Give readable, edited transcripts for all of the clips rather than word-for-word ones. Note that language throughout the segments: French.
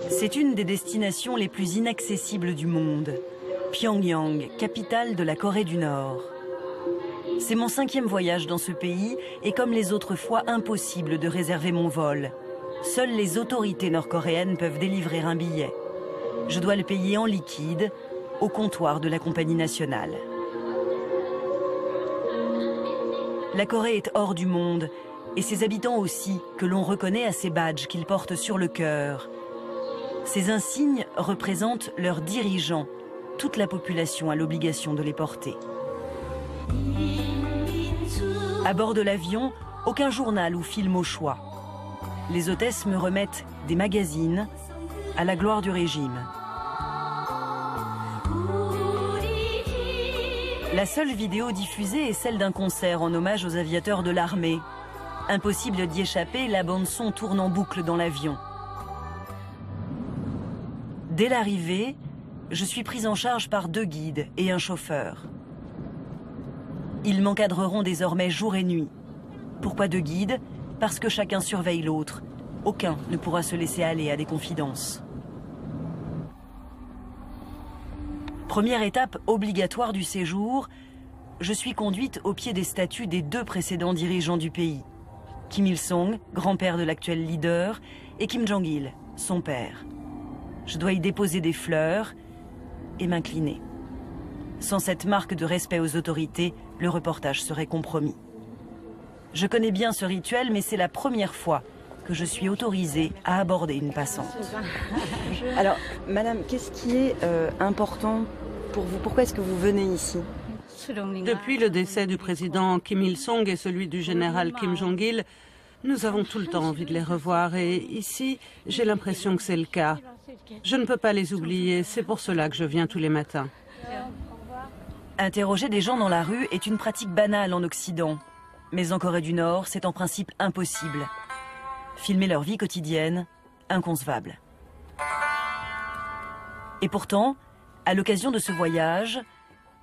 C'est une des destinations les plus inaccessibles du monde. Pyongyang, capitale de la Corée du Nord. C'est mon 5e voyage dans ce pays et comme les autres fois, impossible de réserver mon vol. Seules les autorités nord-coréennes peuvent délivrer un billet. Je dois le payer en liquide au comptoir de la compagnie nationale. La Corée est hors du monde et ses habitants aussi, que l'on reconnaît à ces badges qu'ils portent sur le cœur. Ces insignes représentent leurs dirigeants. Toute la population a l'obligation de les porter. À bord de l'avion, aucun journal ou film au choix. Les hôtesses me remettent des magazines à la gloire du régime. La seule vidéo diffusée est celle d'un concert en hommage aux aviateurs de l'armée. Impossible d'y échapper, la bande-son tourne en boucle dans l'avion. Dès l'arrivée, je suis prise en charge par 2 guides et un chauffeur. Ils m'encadreront désormais jour et nuit. Pourquoi 2 guides? Parce que chacun surveille l'autre. Aucun ne pourra se laisser aller à des confidences. Première étape obligatoire du séjour, je suis conduite au pied des statues des 2 précédents dirigeants du pays. Kim Il-sung, grand-père de l'actuel leader, et Kim Jong-il, son père. Je dois y déposer des fleurs et m'incliner. Sans cette marque de respect aux autorités, le reportage serait compromis. Je connais bien ce rituel, mais c'est la première fois que je suis autorisée à aborder une passante. Alors, madame, qu'est-ce qui est important pour vous? Pourquoi est-ce que vous venez ici? Depuis le décès du président Kim Il-sung et celui du général Kim Jong-il, nous avons tout le temps envie de les revoir et ici, j'ai l'impression que c'est le cas. Je ne peux pas les oublier, c'est pour cela que je viens tous les matins. Interroger des gens dans la rue est une pratique banale en Occident. Mais en Corée du Nord, c'est en principe impossible. Filmer leur vie quotidienne, inconcevable. Et pourtant, à l'occasion de ce voyage,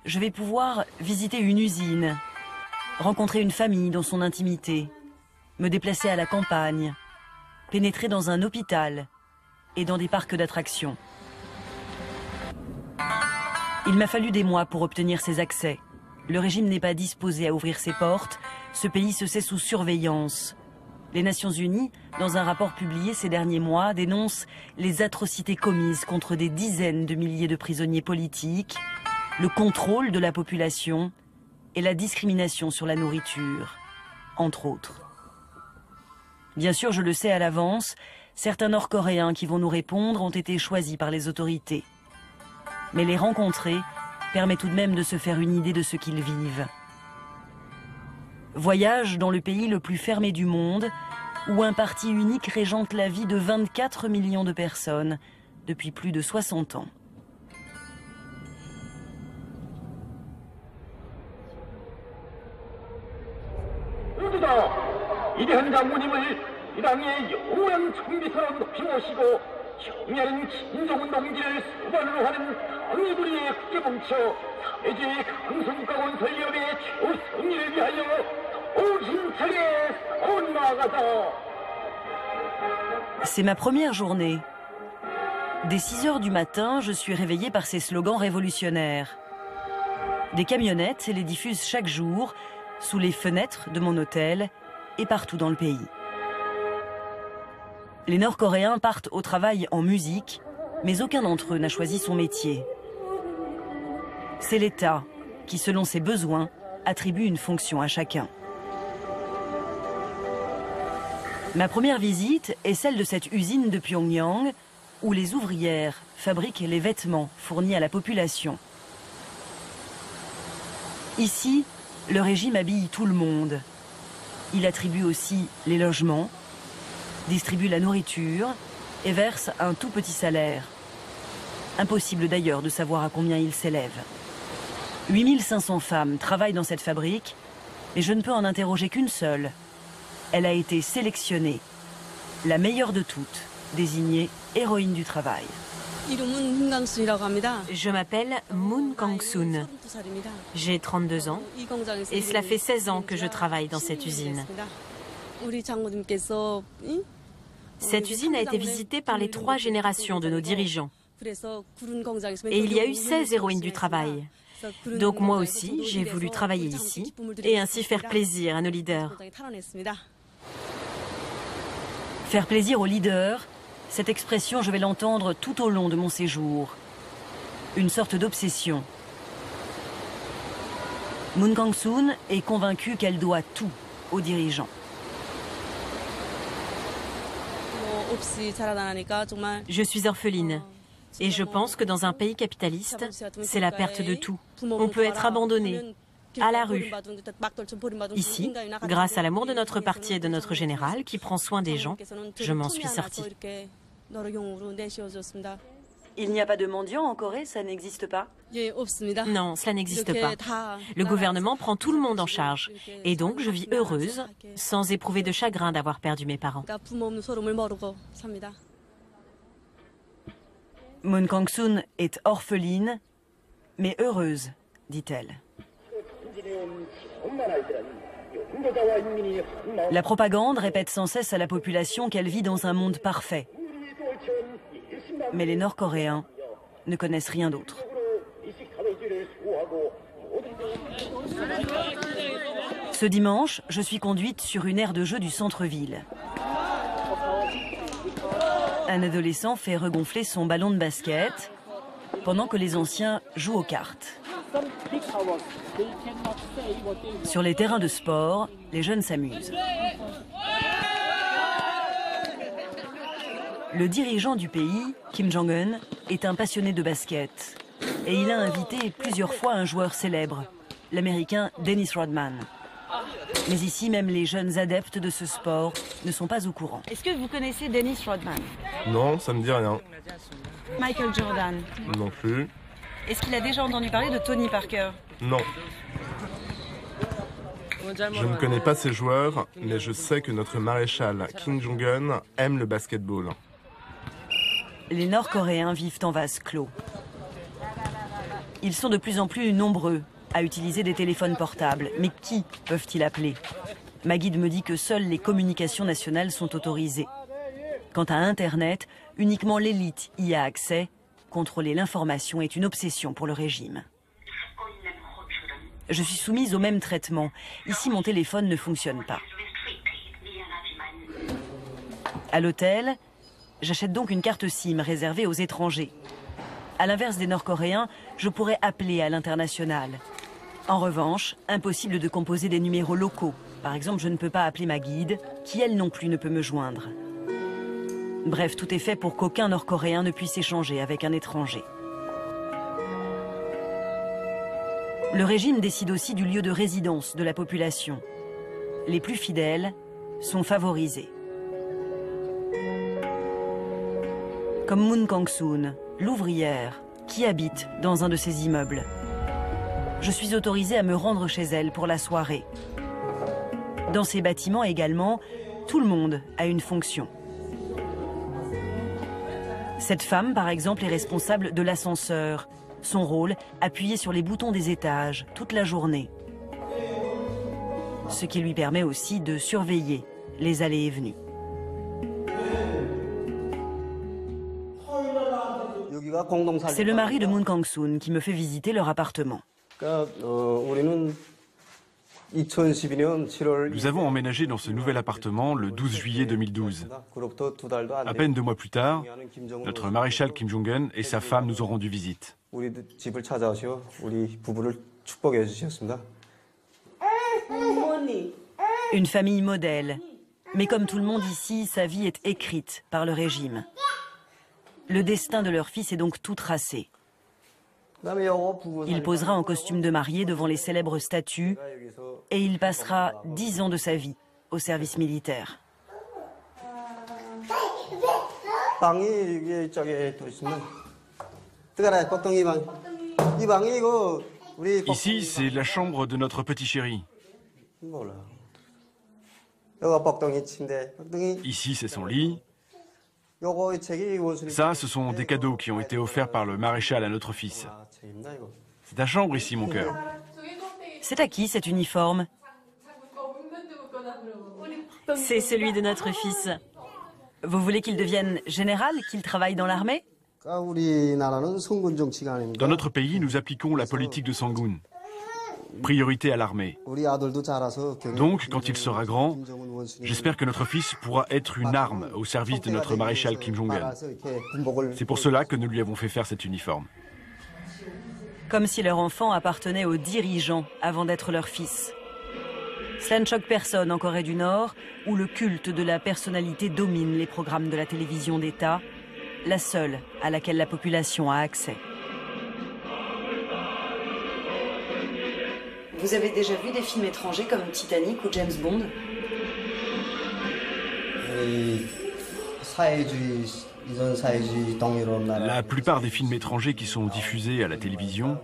je vais pouvoir visiter une usine, rencontrer une famille dans son intimité, me déplacer à la campagne, pénétrer dans un hôpital et dans des parcs d'attractions. Il m'a fallu des mois pour obtenir ces accès. Le régime n'est pas disposé à ouvrir ses portes. Ce pays se sait sous surveillance. Les Nations Unies, dans un rapport publié ces derniers mois, dénoncent les atrocités commises contre des dizaines de milliers de prisonniers politiques, le contrôle de la population et la discrimination sur la nourriture, entre autres. Bien sûr, je le sais à l'avance, certains Nord-Coréens qui vont nous répondre ont été choisis par les autorités. Mais les rencontrer permet tout de même de se faire une idée de ce qu'ils vivent. Voyage dans le pays le plus fermé du monde, où un parti unique régente la vie de 24 millions de personnes depuis plus de 60 ans. C'est ma première journée. Dès 6 heures du matin, je suis réveillée par ces slogans révolutionnaires. Des camionnettes les diffusent chaque jour, sous les fenêtres de mon hôtel et partout dans le pays. Les Nord-Coréens partent au travail en musique, mais aucun d'entre eux n'a choisi son métier. C'est l'État qui, selon ses besoins, attribue une fonction à chacun. Ma première visite est celle de cette usine de Pyongyang, où les ouvrières fabriquent les vêtements fournis à la population. Ici, le régime habille tout le monde. Il attribue aussi les logements, distribue la nourriture et verse un tout petit salaire. Impossible d'ailleurs de savoir à combien il s'élève. 8500 femmes travaillent dans cette fabrique, mais je ne peux en interroger qu'une seule. Elle a été sélectionnée, la meilleure de toutes, désignée héroïne du travail. Je m'appelle Moon Kang-soon. J'ai 32 ans et cela fait 16 ans que je travaille dans cette usine. Cette usine a été visitée par les 3 générations de nos dirigeants. Et il y a eu 16 héroïnes du travail. Donc moi aussi, j'ai voulu travailler ici et ainsi faire plaisir à nos leaders. Faire plaisir aux leaders, cette expression, je vais l'entendre tout au long de mon séjour. Une sorte d'obsession. Moon Kang-soon est convaincue qu'elle doit tout aux dirigeants. Je suis orpheline et je pense que dans un pays capitaliste, c'est la perte de tout. On peut être abandonné, à la rue. Ici, grâce à l'amour de notre parti et de notre général qui prend soin des gens, je m'en suis sortie. Il n'y a pas de mendiants en Corée, ça n'existe pas? Non, cela n'existe pas. Le gouvernement prend tout le monde en charge. Et donc, je vis heureuse, sans éprouver de chagrin d'avoir perdu mes parents. Moon Kang-soon est orpheline, mais heureuse, dit-elle. La propagande répète sans cesse à la population qu'elle vit dans un monde parfait. Mais les Nord-Coréens ne connaissent rien d'autre. Ce dimanche, je suis conduite sur une aire de jeu du centre-ville. Un adolescent fait regonfler son ballon de basket pendant que les anciens jouent aux cartes. Sur les terrains de sport, les jeunes s'amusent. Le dirigeant du pays, Kim Jong-un, est un passionné de basket. Et il a invité plusieurs fois un joueur célèbre, l'Américain Dennis Rodman. Mais ici, même les jeunes adeptes de ce sport ne sont pas au courant. Est-ce que vous connaissez Dennis Rodman? Non, ça me dit rien. Michael Jordan? Non plus. Est-ce qu'il a déjà entendu parler de Tony Parker? Non. Je ne connais pas ces joueurs, mais je sais que notre maréchal Kim Jong-un aime le basketball. Les Nord-Coréens vivent en vase clos. Ils sont de plus en plus nombreux à utiliser des téléphones portables. Mais qui peuvent-ils appeler? Ma guide me dit que seules les communications nationales sont autorisées. Quant à Internet, uniquement l'élite y a accès. Contrôler l'information est une obsession pour le régime. Je suis soumise au même traitement. Ici, mon téléphone ne fonctionne pas. À l'hôtel, j'achète donc une carte SIM réservée aux étrangers. À l'inverse des Nord-Coréens, je pourrais appeler à l'international. En revanche, impossible de composer des numéros locaux. Par exemple, je ne peux pas appeler ma guide, qui elle non plus ne peut me joindre. Bref, tout est fait pour qu'aucun Nord-Coréen ne puisse échanger avec un étranger. Le régime décide aussi du lieu de résidence de la population. Les plus fidèles sont favorisés. Comme Moon Kang-soon, l'ouvrière, qui habite dans un de ces immeubles. Je suis autorisée à me rendre chez elle pour la soirée. Dans ces bâtiments également, tout le monde a une fonction. Cette femme, par exemple, est responsable de l'ascenseur. Son rôle, appuyer sur les boutons des étages toute la journée. Ce qui lui permet aussi de surveiller les allées et venues. C'est le mari de Moon Kang-soon qui me fait visiter leur appartement. Nous avons emménagé dans ce nouvel appartement le 12 juillet 2012. À peine 2 mois plus tard, notre maréchal Kim Jong-un et sa femme nous ont rendu visite. Une famille modèle. Mais comme tout le monde ici, sa vie est écrite par le régime. Le destin de leur fils est donc tout tracé. Il posera en costume de marié devant les célèbres statues et il passera 10 ans de sa vie au service militaire. Ici, c'est la chambre de notre petit chéri. Ici, c'est son lit. Ça, ce sont des cadeaux qui ont été offerts par le maréchal à notre fils. C'est ta chambre ici, mon cœur. C'est à qui cet uniforme? C'est celui de notre fils. Vous voulez qu'il devienne général, qu'il travaille dans l'armée? Dans notre pays, nous appliquons la politique de Sangun. Priorité à l'armée. Donc, quand il sera grand, j'espère que notre fils pourra être une arme au service de notre maréchal Kim Jong-un. C'est pour cela que nous lui avons fait faire cet uniforme. Comme si leur enfant appartenait aux dirigeants avant d'être leur fils. Cela ne choque personne en Corée du Nord, où le culte de la personnalité domine les programmes de la télévision d'État, la seule à laquelle la population a accès. Vous avez déjà vu des films étrangers comme Titanic ou James Bond? La plupart des films étrangers qui sont diffusés à la télévision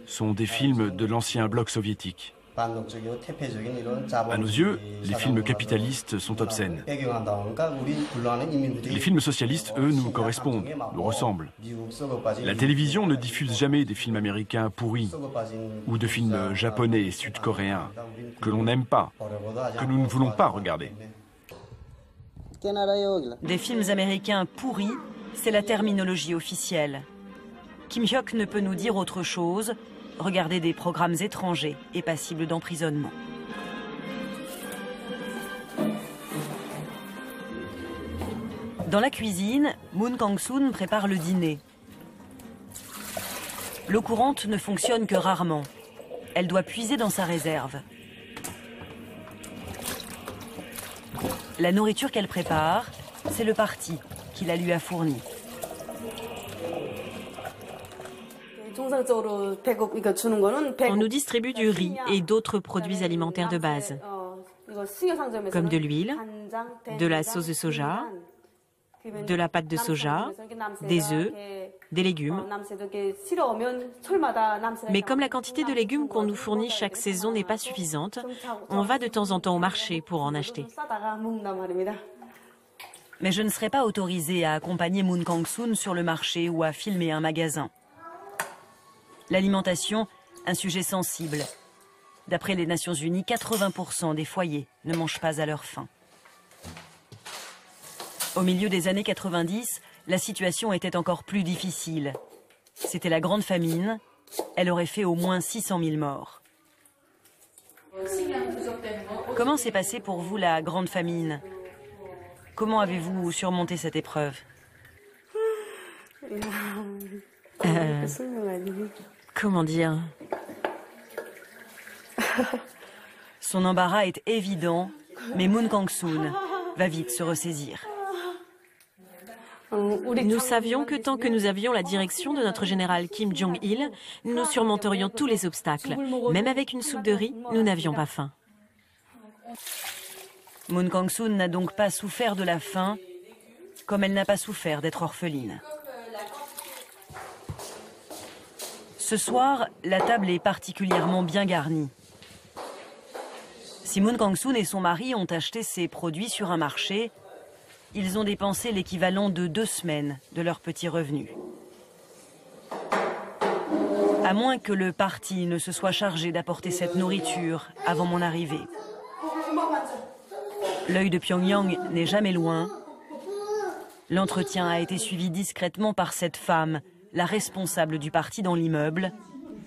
sont des films de l'ancien bloc soviétique. À nos yeux, les films capitalistes sont obscènes. Les films socialistes, eux, nous correspondent, nous ressemblent. La télévision ne diffuse jamais des films américains pourris ou de films japonais et sud-coréens que l'on n'aime pas, que nous ne voulons pas regarder. Des films américains pourris, c'est la terminologie officielle. Kim Hyok ne peut nous dire autre chose. Regarder des programmes étrangers est passible d'emprisonnement. Dans la cuisine, Moon Kang-soon prépare le dîner. L'eau courante ne fonctionne que rarement. Elle doit puiser dans sa réserve. La nourriture qu'elle prépare, c'est le parti qui la lui a fournie. On nous distribue du riz et d'autres produits alimentaires de base, comme de l'huile, de la sauce de soja, de la pâte de soja, des œufs, des légumes. Mais comme la quantité de légumes qu'on nous fournit chaque saison n'est pas suffisante, on va de temps en temps au marché pour en acheter. Mais je ne serai pas autorisée à accompagner Moon Kang-soon sur le marché ou à filmer un magasin. L'alimentation, un sujet sensible. D'après les Nations Unies, 80% des foyers ne mangent pas à leur faim. Au milieu des années 90, la situation était encore plus difficile. C'était la grande famine. Elle aurait fait au moins 600 000 morts. Comment s'est passée pour vous la grande famine? Comment avez-vous surmonté cette épreuve? Comment dire? Son embarras est évident, mais Moon Kang-soon va vite se ressaisir. Nous savions que tant que nous avions la direction de notre général Kim Jong-il, nous surmonterions tous les obstacles. Même avec une soupe de riz, nous n'avions pas faim. Moon Kang-soon n'a donc pas souffert de la faim, comme elle n'a pas souffert d'être orpheline. Ce soir, la table est particulièrement bien garnie. Si Moon Kang-soon et son mari ont acheté ces produits sur un marché, ils ont dépensé l'équivalent de 2 semaines de leurs petits revenus. À moins que le parti ne se soit chargé d'apporter cette nourriture avant mon arrivée. L'œil de Pyongyang n'est jamais loin. L'entretien a été suivi discrètement par cette femme, la responsable du parti dans l'immeuble,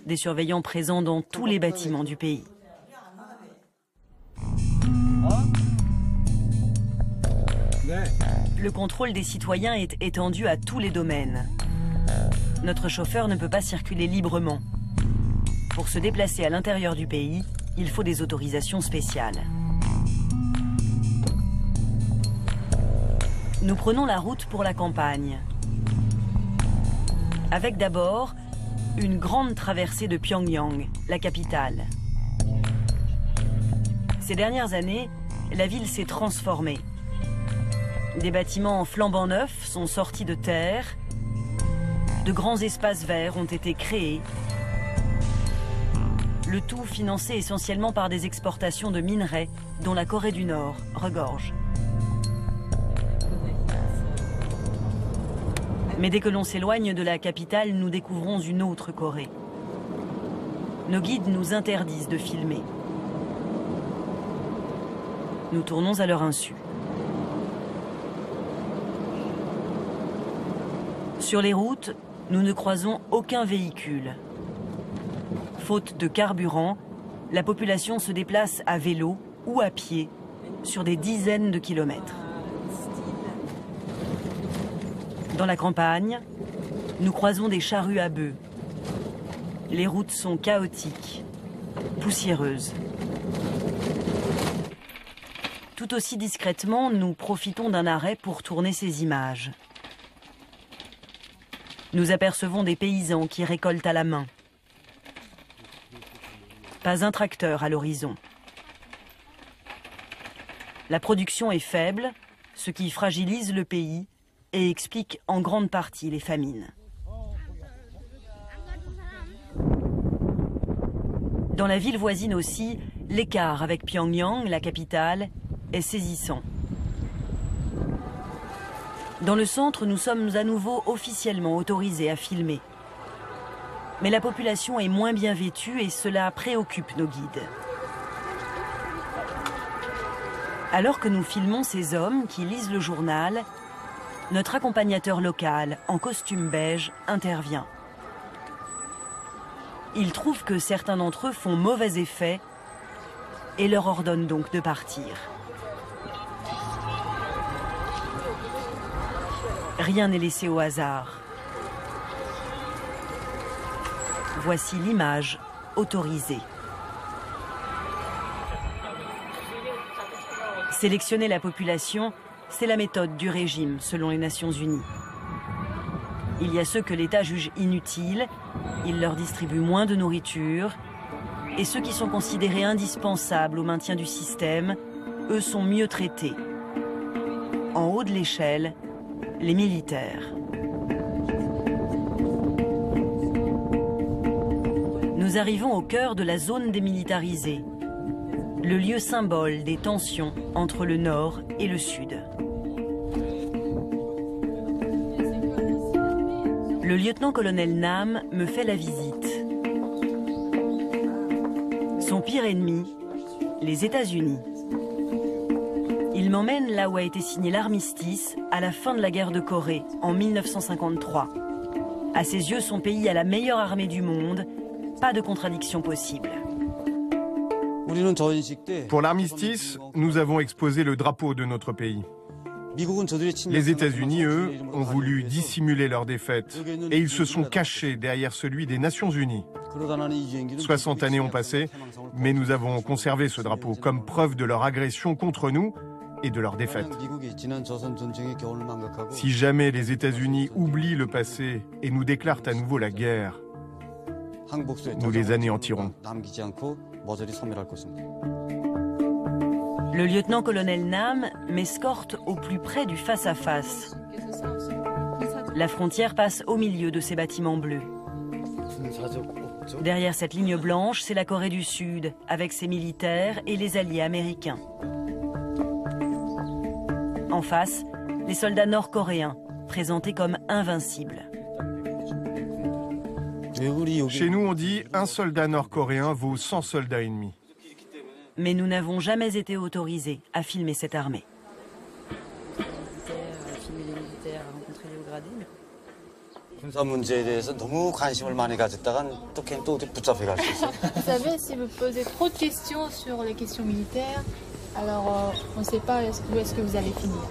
des surveillants présents dans tous les bâtiments du pays. Le contrôle des citoyens est étendu à tous les domaines. Notre chauffeur ne peut pas circuler librement. Pour se déplacer à l'intérieur du pays, il faut des autorisations spéciales. Nous prenons la route pour la campagne. Avec d'abord une grande traversée de Pyongyang, la capitale. Ces dernières années, la ville s'est transformée. Des bâtiments flambant neufs sont sortis de terre. De grands espaces verts ont été créés. Le tout financé essentiellement par des exportations de minerais dont la Corée du Nord regorge. Mais dès que l'on s'éloigne de la capitale, nous découvrons une autre Corée. Nos guides nous interdisent de filmer. Nous tournons à leur insu. Sur les routes, nous ne croisons aucun véhicule. Faute de carburant, la population se déplace à vélo ou à pied sur des dizaines de kilomètres. Dans la campagne, nous croisons des charrues à bœufs. Les routes sont chaotiques, poussiéreuses. Tout aussi discrètement, nous profitons d'un arrêt pour tourner ces images. Nous apercevons des paysans qui récoltent à la main. Pas un tracteur à l'horizon. La production est faible, ce qui fragilise le pays et explique en grande partie les famines. Dans la ville voisine aussi, l'écart avec Pyongyang, la capitale, est saisissant. Dans le centre, nous sommes à nouveau officiellement autorisés à filmer. Mais la population est moins bien vêtue et cela préoccupe nos guides. Alors que nous filmons ces hommes qui lisent le journal, notre accompagnateur local, en costume beige, intervient. Il trouve que certains d'entre eux font mauvais effet et leur ordonne donc de partir. Rien n'est laissé au hasard. Voici l'image autorisée. Sélectionner la population, c'est la méthode du régime, selon les Nations Unies. Il y a ceux que l'État juge inutiles, il leur distribue moins de nourriture, et ceux qui sont considérés indispensables au maintien du système, eux sont mieux traités. En haut de l'échelle, les militaires. Nous arrivons au cœur de la zone démilitarisée, le lieu symbole des tensions entre le Nord et le Sud. Le lieutenant-colonel Nam me fait la visite. Son pire ennemi, les États-Unis. Il m'emmène là où a été signé l'armistice à la fin de la guerre de Corée, en 1953. À ses yeux, son pays a la meilleure armée du monde, pas de contradiction possible. Pour l'armistice, nous avons exposé le drapeau de notre pays. Les États-Unis, eux, ont voulu dissimuler leur défaite et ils se sont cachés derrière celui des Nations Unies. 60 années ont passé, mais nous avons conservé ce drapeau comme preuve de leur agression contre nous et de leur défaite. Si jamais les États-Unis oublient le passé et nous déclarent à nouveau la guerre, nous les anéantirons. Le lieutenant-colonel Nam m'escorte au plus près du face-à-face. La frontière passe au milieu de ces bâtiments bleus. Derrière cette ligne blanche, c'est la Corée du Sud, avec ses militaires et les alliés américains. En face, les soldats nord-coréens, présentés comme invincibles. Chez nous, on dit « un soldat nord-coréen vaut 100 soldats ennemis ». Mais nous n'avons jamais été autorisés à filmer cette armée. Filmer les militaires, rencontrer les hauts gradés. Vous savez, si vous posez trop de questions sur les questions militaires, alors on ne sait pas où est-ce que vous allez finir.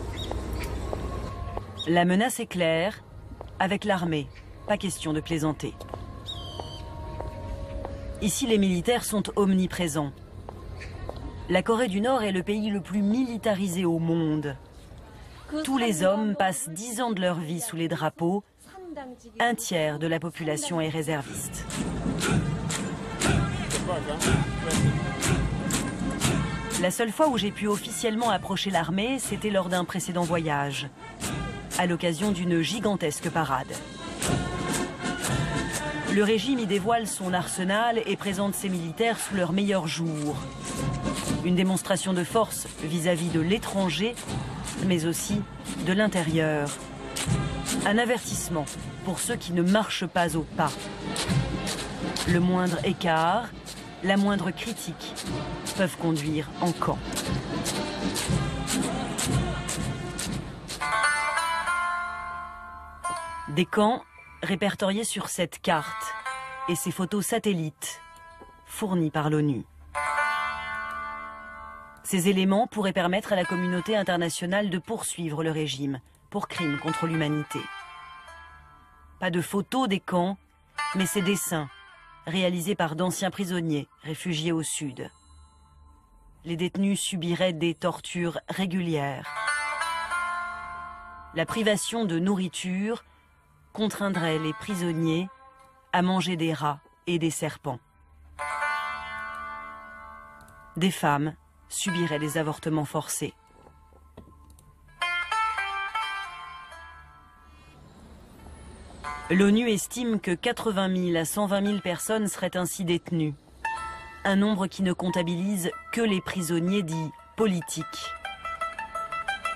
La menace est claire. Avec l'armée, pas question de plaisanter. Ici, les militaires sont omniprésents. La Corée du Nord est le pays le plus militarisé au monde. Tous les hommes passent 10 ans de leur vie sous les drapeaux. Un tiers de la population est réserviste. La seule fois où j'ai pu officiellement approcher l'armée, c'était lors d'un précédent voyage, à l'occasion d'une gigantesque parade. Le régime y dévoile son arsenal et présente ses militaires sous leur meilleur jour. Une démonstration de force vis-à-vis de l'étranger, mais aussi de l'intérieur. Un avertissement pour ceux qui ne marchent pas au pas. Le moindre écart, la moindre critique peuvent conduire en camp. Des camps répertoriés sur cette carte et ces photos satellites fournies par l'ONU. Ces éléments pourraient permettre à la communauté internationale de poursuivre le régime pour crimes contre l'humanité. Pas de photos des camps, mais ces dessins réalisés par d'anciens prisonniers réfugiés au sud. Les détenus subiraient des tortures régulières. La privation de nourriture contraindrait les prisonniers à manger des rats et des serpents. Des femmes subiraient des avortements forcés. L'ONU estime que 80 000 à 120 000 personnes seraient ainsi détenues. Un nombre qui ne comptabilise que les prisonniers dits politiques.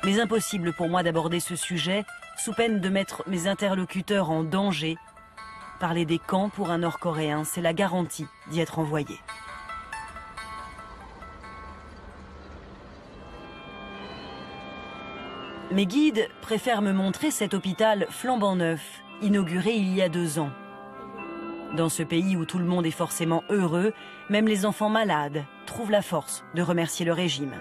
Mais impossible pour moi d'aborder ce sujet sous peine de mettre mes interlocuteurs en danger. Parler des camps pour un Nord-Coréen, c'est la garantie d'y être envoyé. Mes guides préfèrent me montrer cet hôpital flambant neuf, inauguré il y a 2 ans. Dans ce pays où tout le monde est forcément heureux, même les enfants malades trouvent la force de remercier le régime.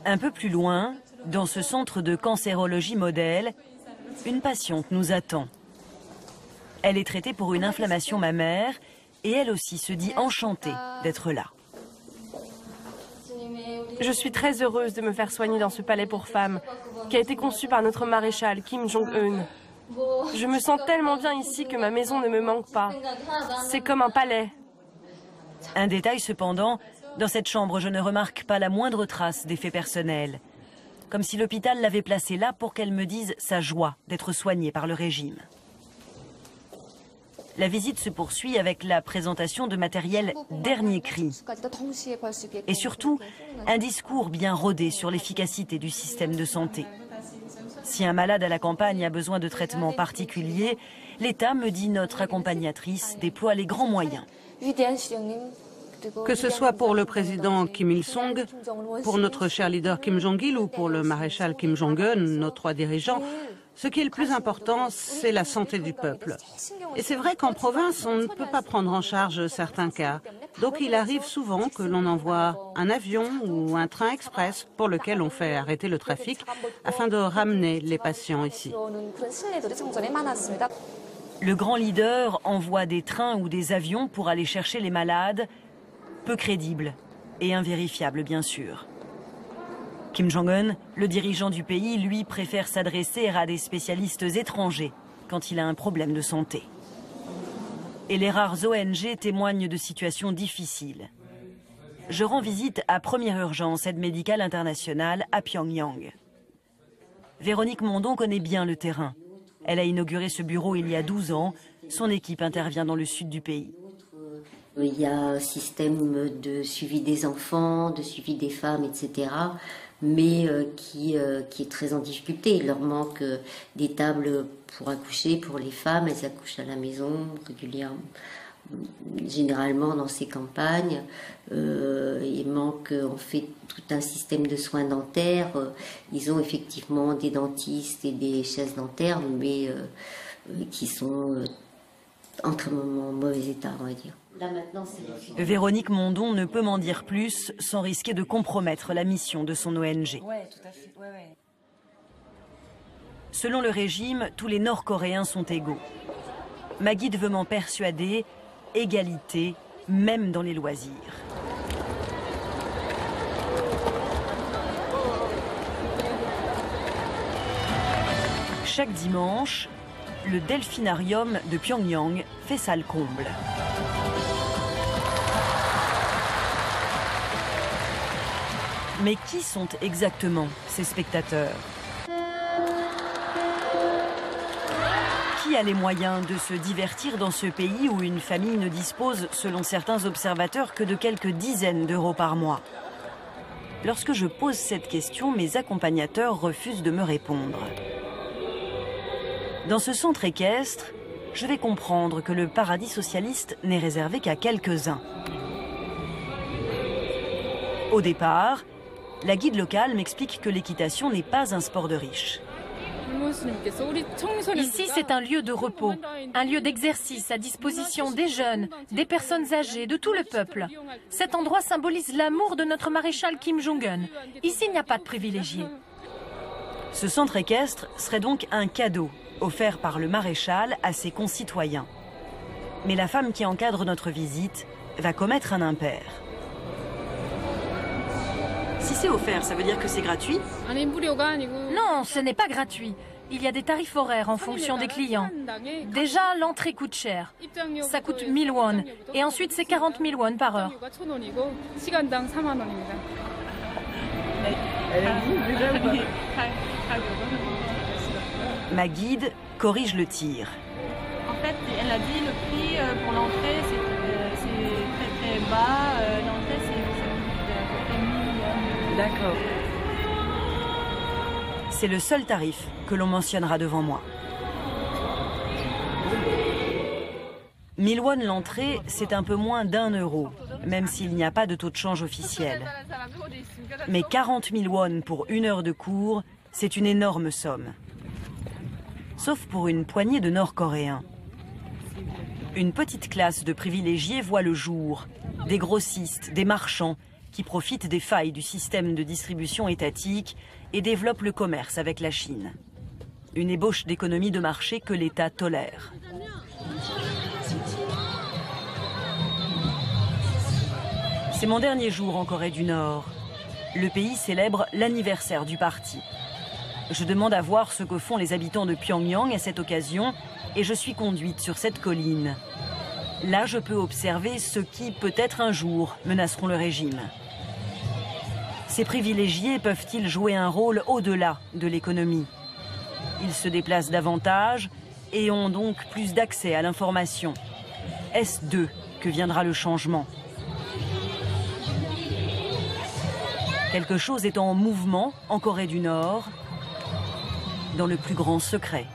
Un peu plus loin, dans ce centre de cancérologie modèle, une patiente nous attend. Elle est traitée pour une inflammation mammaire et elle aussi se dit enchantée d'être là. Je suis très heureuse de me faire soigner dans ce palais pour femmes qui a été conçu par notre maréchal Kim Jong-un. Je me sens tellement bien ici que ma maison ne me manque pas. C'est comme un palais. Un détail cependant, dans cette chambre, je ne remarque pas la moindre trace d'effet personnel. Comme si l'hôpital l'avait placée là pour qu'elle me dise sa joie d'être soignée par le régime. La visite se poursuit avec la présentation de matériel dernier cri. Et surtout, un discours bien rodé sur l'efficacité du système de santé. Si un malade à la campagne a besoin de traitements particuliers, l'État, me dit notre accompagnatrice, déploie les grands moyens. Que ce soit pour le président Kim Il-sung, pour notre cher leader Kim Jong-il ou pour le maréchal Kim Jong-un, nos 3 dirigeants, ce qui est le plus important, c'est la santé du peuple. Et c'est vrai qu'en province, on ne peut pas prendre en charge certains cas. Donc il arrive souvent que l'on envoie un avion ou un train express pour lequel on fait arrêter le trafic afin de ramener les patients ici. Le grand leader envoie des trains ou des avions pour aller chercher les malades, peu crédible et invérifiable bien sûr. Kim Jong-un, le dirigeant du pays, lui préfère s'adresser à des spécialistes étrangers quand il a un problème de santé. Et les rares ONG témoignent de situations difficiles. Je rends visite à Première Urgence, aide médicale internationale à Pyongyang. Véronique Mondon connaît bien le terrain. Elle a inauguré ce bureau il y a 12 ans. Son équipe intervient dans le sud du pays. Il y a un système de suivi des enfants, de suivi des femmes, etc., mais qui est très en difficulté. Il leur manque des tables pour accoucher, pour les femmes. Elles accouchent à la maison régulièrement, généralement dans ces campagnes. Il manque en fait tout un système de soins dentaires. Ils ont effectivement des dentistes et des chaises dentaires, mais qui sont en très mauvais état, on va dire. Là, maintenant, Véronique Mondon ne peut m'en dire plus sans risquer de compromettre la mission de son ONG. Selon le régime, tous les Nord-Coréens sont égaux. Ma guide veut m'en persuader, égalité, même dans les loisirs. Chaque dimanche, le delphinarium de Pyongyang fait salle comble. Mais qui sont exactement ces spectateurs? Qui a les moyens de se divertir dans ce pays où une famille ne dispose, selon certains observateurs, que de quelques dizaines d'euros par mois? Lorsque je pose cette question, mes accompagnateurs refusent de me répondre. Dans ce centre équestre, je vais comprendre que le paradis socialiste n'est réservé qu'à quelques-uns. Au départ, la guide locale m'explique que l'équitation n'est pas un sport de riches. Ici, c'est un lieu de repos, un lieu d'exercice à disposition des jeunes, des personnes âgées, de tout le peuple. Cet endroit symbolise l'amour de notre maréchal Kim Jong-un. Ici, il n'y a pas de privilégiés. Ce centre équestre serait donc un cadeau offert par le maréchal à ses concitoyens. Mais la femme qui encadre notre visite va commettre un impair. Si c'est offert, ça veut dire que c'est gratuit? Non, ce n'est pas gratuit. Il y a des tarifs horaires en fonction des clients. Déjà, l'entrée coûte cher. Ça coûte 1000 won. Et ensuite, c'est 40 000 won par heure. Ma guide corrige le tir. En fait, elle a dit le prix pour l'entrée, c'est très très bas. L'entrée, c'est à peu près 1000 won. D'accord. C'est le seul tarif que l'on mentionnera devant moi. 1000 won l'entrée, c'est un peu moins d'1 euro, même s'il n'y a pas de taux de change officiel. Mais 40 000 won pour 1 heure de cours, c'est une énorme somme. Sauf pour une poignée de Nord-Coréens. Une petite classe de privilégiés voit le jour. Des grossistes, des marchands, qui profitent des failles du système de distribution étatique et développent le commerce avec la Chine. Une ébauche d'économie de marché que l'État tolère. C'est mon dernier jour en Corée du Nord. Le pays célèbre l'anniversaire du parti. Je demande à voir ce que font les habitants de Pyongyang à cette occasion et je suis conduite sur cette colline. Là, je peux observer ceux qui, peut-être un jour, menaceront le régime. Ces privilégiés peuvent-ils jouer un rôle au-delà de l'économie? Ils se déplacent davantage et ont donc plus d'accès à l'information. Est-ce d'eux que viendra le changement? Quelque chose est en mouvement en Corée du Nord, dans le plus grand secret.